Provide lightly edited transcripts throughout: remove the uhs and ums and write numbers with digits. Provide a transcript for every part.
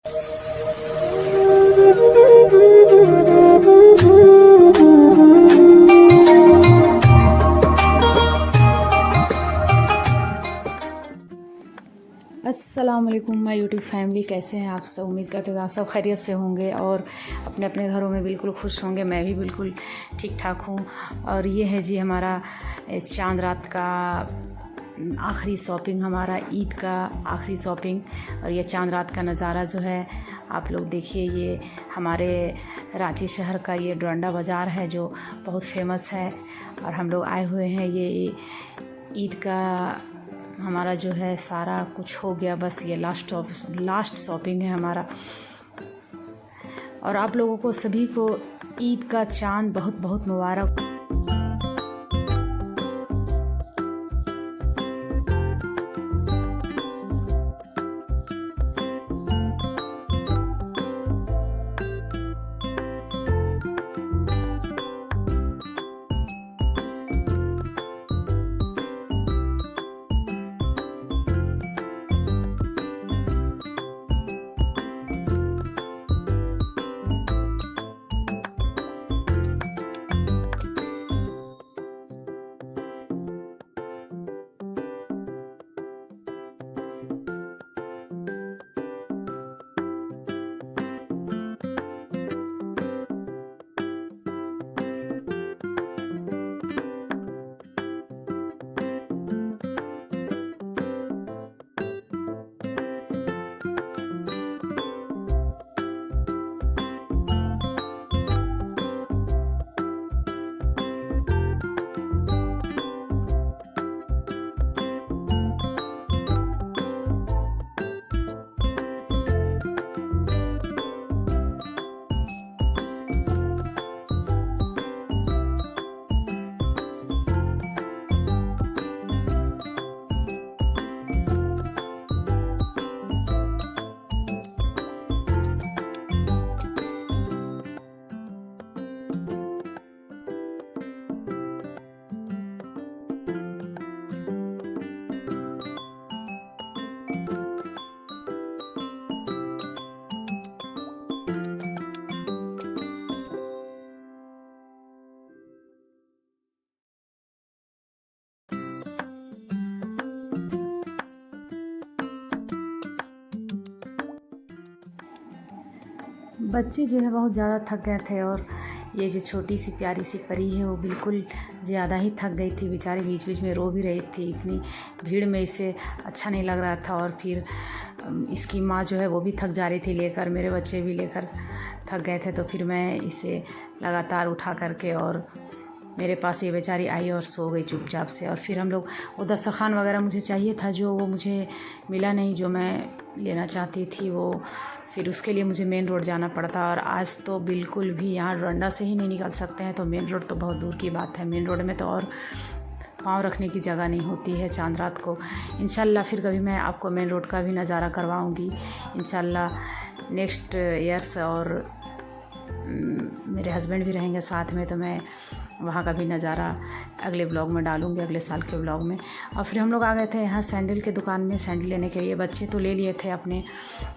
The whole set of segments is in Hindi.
अस्सलाम वालेकुम माय यूट्यूब फैमिली, कैसे हैं आप सब। उम्मीद करते हैं आप सब खैरियत से होंगे और अपने अपने घरों में बिल्कुल खुश होंगे। मैं भी बिल्कुल ठीक ठाक हूँ। और ये है जी हमारा चांद रात का आखिरी शॉपिंग, हमारा ईद का आखिरी शॉपिंग। और ये चांद रात का नज़ारा जो है आप लोग देखिए, ये हमारे रांची शहर का ये डोरंडा बाज़ार है जो बहुत फेमस है। और हम लोग आए हुए हैं, ये ईद का हमारा जो है सारा कुछ हो गया, बस ये लास्ट शॉपिंग है हमारा। और आप लोगों को सभी को ईद का चांद बहुत बहुत मुबारक। बच्चे जो है बहुत ज़्यादा थक गए थे और ये जो छोटी सी प्यारी सी परी है वो बिल्कुल ज़्यादा ही थक गई थी बेचारी, बीच बीच में रो भी रही थी। इतनी भीड़ में इसे अच्छा नहीं लग रहा था। और फिर इसकी माँ जो है वो भी थक जा रही थी लेकर, मेरे बच्चे भी लेकर थक गए थे। तो फिर मैं इसे लगातार उठा करके और मेरे पास ये बेचारी आई और सो गई चुपचाप से। और फिर हम लोग वो दस्तरखान वगैरह मुझे चाहिए था जो वो मुझे मिला नहीं, जो मैं लेना चाहती थी वो। फिर उसके लिए मुझे मेन रोड जाना पड़ता। और आज तो बिल्कुल भी यहाँ डोरंडा से ही नहीं निकल सकते हैं, तो मेन रोड तो बहुत दूर की बात है। मेन रोड में तो और पाँव रखने की जगह नहीं होती है चांद रात को। इंशाल्लाह फिर कभी मैं आपको मेन रोड का भी नज़ारा करवाऊँगी इंशाल्लाह नेक्स्ट ईयर्स। और मेरे हस्बैंड भी रहेंगे साथ में, तो मैं वहाँ का भी नज़ारा अगले ब्लॉग में डालूँगी, अगले साल के ब्लॉग में। और फिर हम लोग आ गए थे यहाँ सैंडल के दुकान में सैंडल लेने के लिए। बच्चे तो ले लिए थे अपने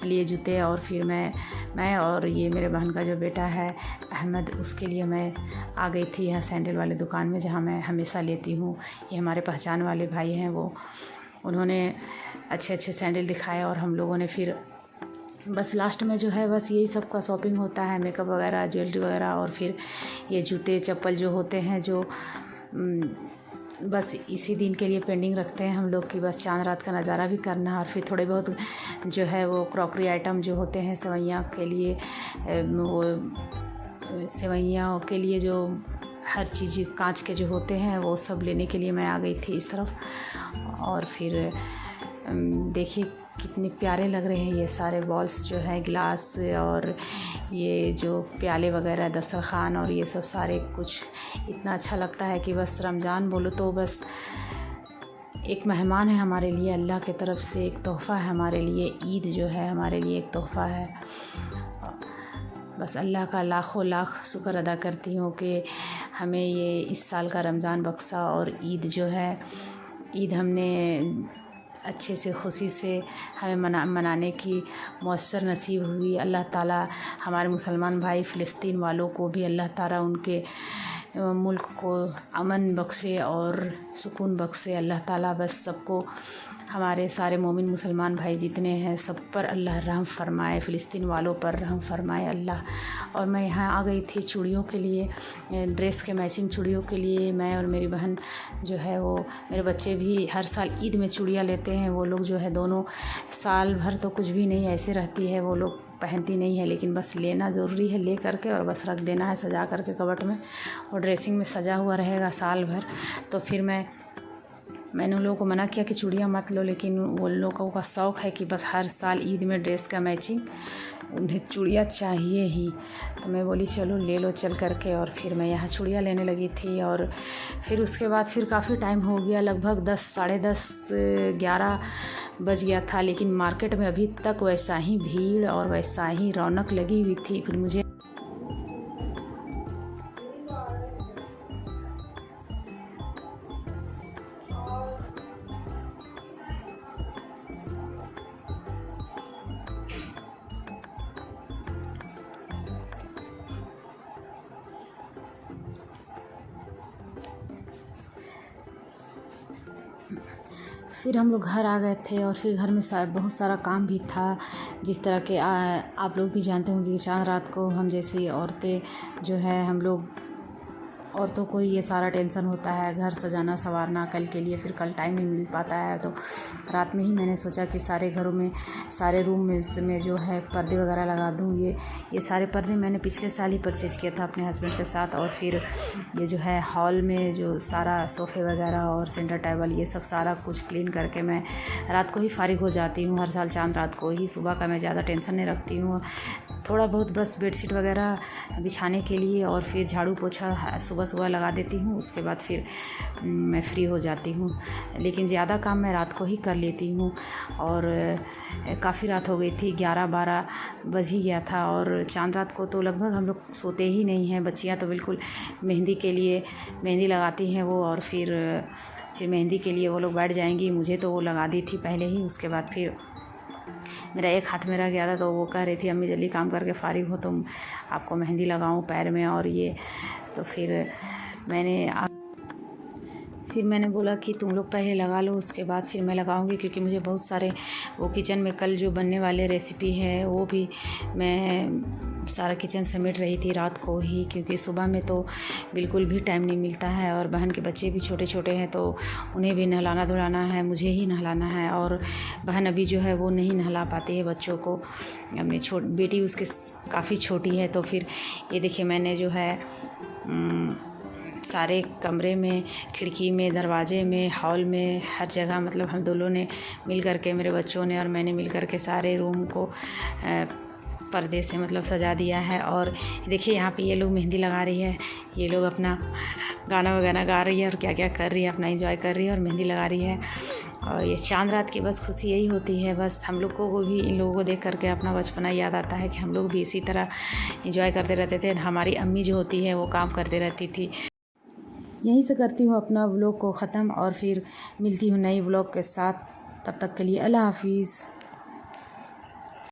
लिए जूते, और फिर मैं और ये मेरे बहन का जो बेटा है अहमद, उसके लिए मैं आ गई थी यहाँ सैंडल वाले दुकान में जहाँ मैं हमेशा लेती हूँ। ये हमारे पहचान वाले भाई हैं, वो उन्होंने अच्छे अच्छे सैंडल दिखाए। और हम लोगों ने फिर बस लास्ट में जो है बस यही सब का शॉपिंग होता है, मेकअप वगैरह, ज्वेलरी वगैरह, और फिर ये जूते चप्पल जो होते हैं जो बस इसी दिन के लिए पेंडिंग रखते हैं हम लोग की, बस चांद रात का नज़ारा भी करना है। और फिर थोड़े बहुत जो है वो क्रॉकरी आइटम जो होते हैं सेवइयाँ के लिए, वो सेवइयाँ के लिए जो हर चीज़ कांच के जो होते हैं वो सब लेने के लिए मैं आ गई थी इस तरफ। और फिर देखिए कितने प्यारे लग रहे हैं ये सारे बॉल्स जो है, गिलास और ये जो प्याले वगैरह, दस्तरखान और ये सब सारे कुछ इतना अच्छा लगता है कि बस रमज़ान बोलो तो बस एक मेहमान है हमारे लिए, अल्लाह की तरफ से एक तोहफ़ा है हमारे लिए। ईद जो है हमारे लिए एक तोहफ़ा है। बस अल्लाह का लाखों लाख शुक्र अदा करती हूँ कि हमें ये इस साल का रमज़ान बख्शा। और ईद जो है, ईद हमने अच्छे से खुशी से हमें मनाने की मौसर नसीब हुई। अल्लाह ताला हमारे मुसलमान भाई फ़िलिस्तीन वालों को भी अल्लाह ताला उनके मुल्क को अमन बख्शे और सुकून बख्शे। अल्लाह ताला बस सबको, हमारे सारे मोमिन मुसलमान भाई जितने हैं सब पर अल्लाह रहम फरमाए, फ़िलिस्तीन वालों पर रहम फरमाए अल्लाह। और मैं यहाँ आ गई थी चूड़ियों के लिए, ड्रेस के मैचिंग चूड़ियों के लिए। मैं और मेरी बहन जो है वो, मेरे बच्चे भी हर साल ईद में चूड़ियाँ लेते हैं। वो लोग जो है दोनों साल भर तो कुछ भी नहीं ऐसे रहती है, वो लोग पहनती नहीं है, लेकिन बस लेना ज़रूरी है, ले करके और बस रख देना है सजा करके कबट में, और ड्रेसिंग में सजा हुआ रहेगा साल भर। तो फिर मैंने उन लोगों को मना किया कि चूड़ियाँ मत लो, लेकिन वो लोगों का शौक़ है कि बस हर साल ईद में ड्रेस का मैचिंग उन्हें चूड़ियाँ चाहिए ही। तो मैं बोली चलो ले लो चल करके, और फिर मैं यहाँ चूड़ियाँ लेने लगी थी। और फिर उसके बाद फिर काफ़ी टाइम हो गया, लगभग 10 साढ़े 10 11 बज गया था, लेकिन मार्केट में अभी तक वैसा ही भीड़ और वैसा ही रौनक लगी हुई थी। फिर मुझे फिर हम लोग घर आ गए थे, और फिर घर में बहुत सारा काम भी था। जिस तरह के आप लोग भी जानते होंगे कि चाँद रात को हम जैसी औरतें जो है, हम लोग औरतों को ये सारा टेंशन होता है, घर सजाना संवारना कल के लिए, फिर कल टाइम नहीं मिल पाता है। तो रात में ही मैंने सोचा कि सारे घरों में, सारे रूम में जो है पर्दे वगैरह लगा दूँ। ये सारे पर्दे मैंने पिछले साल ही परचेज़ किया था अपने हस्बैंड के साथ। और फिर ये जो है हॉल में जो सारा सोफ़े वगैरह और सेंटर टेबल, ये सब सारा कुछ क्लीन करके मैं रात को ही फ़ारिग हो जाती हूँ। हर साल चाँद रात को ही, सुबह का मैं ज़्यादा टेंशन नहीं रखती हूँ। थोड़ा बहुत बस बेडशीट वगैरह बिछाने के लिए, और फिर झाड़ू पोछा सुबह लगा देती हूँ। उसके बाद फिर मैं फ्री हो जाती हूँ, लेकिन ज़्यादा काम मैं रात को ही कर लेती हूँ। और काफ़ी रात हो गई थी, 11-12 बज ही गया था। और चाँद रात को तो लगभग हम लोग सोते ही नहीं हैं। बच्चियाँ तो बिल्कुल मेहंदी के लिए मेहंदी लगाती हैं वो, और फिर मेहंदी के लिए वो लोग बैठ जाएंगी। मुझे तो वो लगा दी थी पहले ही। उसके बाद फिर मेरा एक हाथ में रह गया था, तो वो कह रही थी अम्मी जल्दी काम करके फ़ारिग हो, तो आपको मेहंदी लगाऊं पैर में और ये। तो फिर मैंने बोला कि तुम लोग पहले लगा लो, उसके बाद फिर मैं लगाऊंगी, क्योंकि मुझे बहुत सारे वो किचन में कल जो बनने वाले रेसिपी है वो भी मैं सारा किचन समेट रही थी रात को ही, क्योंकि सुबह में तो बिल्कुल भी टाइम नहीं मिलता है। और बहन के बच्चे भी छोटे छोटे हैं, तो उन्हें भी नहलाना धुलाना है, मुझे ही नहलाना है। और बहन अभी जो है वो नहीं नहला पाती है बच्चों को, अपनी बेटी उसके काफ़ी छोटी है। तो फिर ये देखिए मैंने जो है सारे कमरे में, खिड़की में, दरवाजे में, हॉल में, हर जगह, मतलब हम दोनों ने मिल कर के, मेरे बच्चों ने और मैंने मिल कर के सारे रूम को पर्दे से मतलब सजा दिया है। और देखिए यहाँ पे ये लोग मेहंदी लगा रही है, ये लोग अपना गाना वगैरह गा रही है और क्या क्या कर रही है, अपना एंजॉय कर रही है और मेहंदी लगा रही है। और ये चाँद रात की बस खुशी यही होती है। बस हम लोगों को भी इन लोगों को देख करके अपना बचपना याद आता है कि हम लोग भी इसी तरह एंजॉय करते रहते थे। हमारी अम्मी जो होती है वो काम करते रहती थी। यहीं से करती हूँ अपना व्लॉग को ख़त्म, और फिर मिलती हूँ नई व्लॉग के साथ। तब तक के लिए अल्लाह हाफिज़।